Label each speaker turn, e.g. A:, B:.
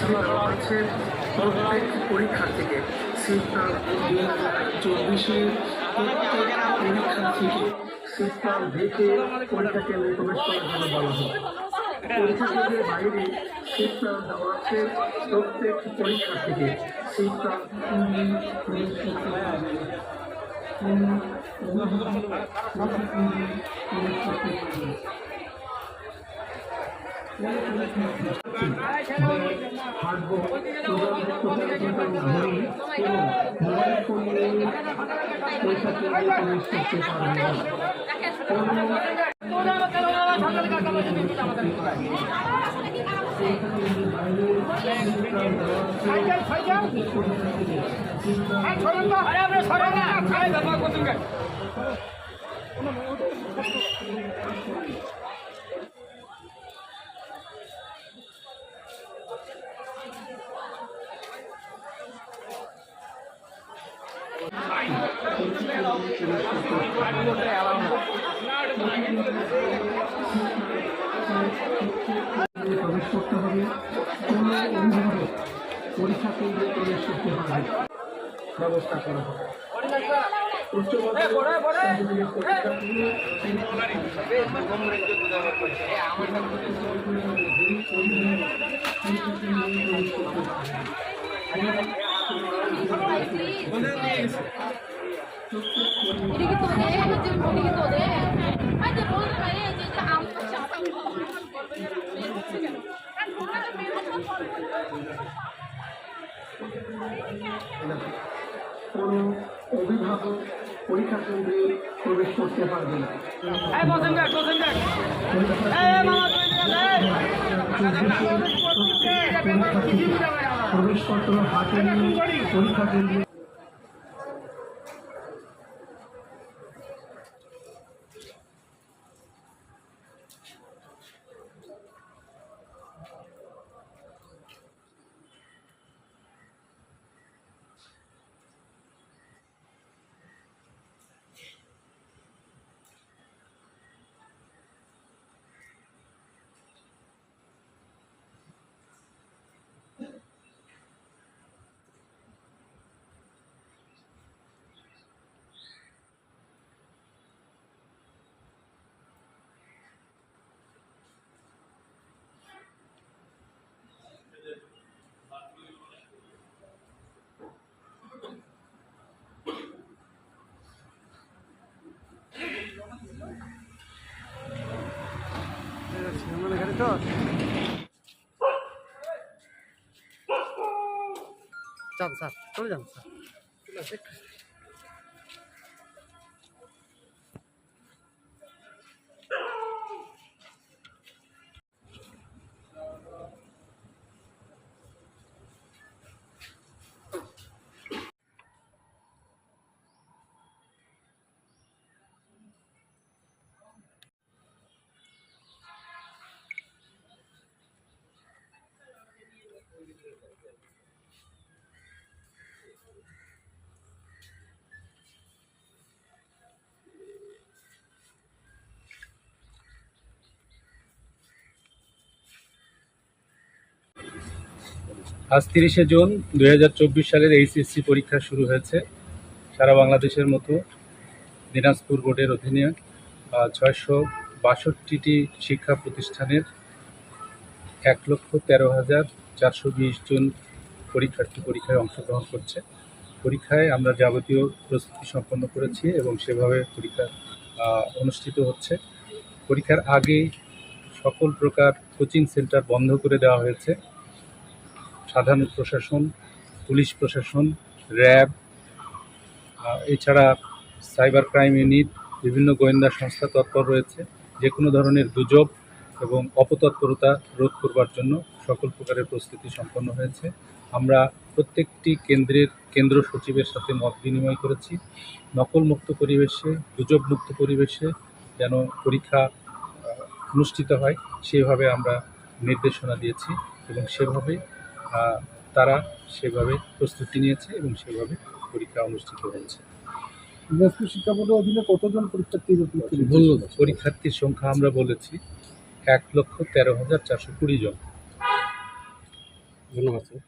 A: দেওয়া হচ্ছে প্রত্যেক পরীক্ষার্থীকে। সিটটা 2024 প্রত্যেক পরীক্ষার্থীকে সিটটা দেখে পরীক্ষা কেন্দ্রে প্রবেশ করার জন্য বলা হয়। পরীক্ষা কেন্দ্রের বাইরে সিটটা দেওয়া আছে প্রত্যেক পরীক্ষার্থীকে। সিটটা প্রবেশ করতে হবে। কোনো অভিভাবক পরীক্ষা কেন্দ্রে প্রবেশ করতে হবে ব্যবস্থা করা হবে। উচ্চ কোনো অভিভাবক পরীক্ষা কেন্দ্রে প্রবেশ করতে পারবে না। প্রবেশপত্র হাতে নিয়ে পরীক্ষা কেন্দ্রে
B: যান স্যার, চলে যান স্যার।
C: আজ 30শে জুন 2024 সালের এইচএসসি পরীক্ষা শুরু হয়েছে। সারা বাংলাদেশের মতো দিনাজপুর বোর্ডের অধীনে 662টি শিক্ষা প্রতিষ্ঠানের 1,13,420 জন পরীক্ষার্থী পরীক্ষায় অংশগ্রহণ করছে। পরীক্ষায় আমরা যাবতীয় প্রস্তুতি সম্পন্ন করেছি এবং সেভাবে পরীক্ষা অনুষ্ঠিত হচ্ছে। পরীক্ষার আগে সকল প্রকার কোচিং সেন্টার বন্ধ করে দেওয়া হয়েছে। সাধারণ প্রশাসন, পুলিশ প্রশাসন, র্যাব, এছাড়া সাইবার ক্রাইম ইউনিট, বিভিন্ন গোয়েন্দা সংস্থা তৎপর রয়েছে। যে কোনো ধরনের গুজব এবং অপতৎপরতা রোধ করবার জন্য সকল প্রকারের প্রস্তুতি সম্পন্ন হয়েছে। আমরা প্রত্যেকটি কেন্দ্রের কেন্দ্র সচিবের সাথে মত বিনিময় করেছি। নকলমুক্ত পরিবেশে, গুজবমুক্ত পরিবেশে যেন পরীক্ষা অনুষ্ঠিত হয় সেভাবে আমরা নির্দেশনা দিয়েছি এবং তারা সেভাবে প্রস্তুতি নিয়েছে এবং সেভাবে পরীক্ষা অনুষ্ঠিত হয়েছে।
D: দিনাজপুর শিক্ষা বোর্ডের অধীনে কতজন
C: পরীক্ষার্থীর সংখ্যা আমরা বলেছি 1,13,420 জন।
B: ধন্যবাদ স্যার।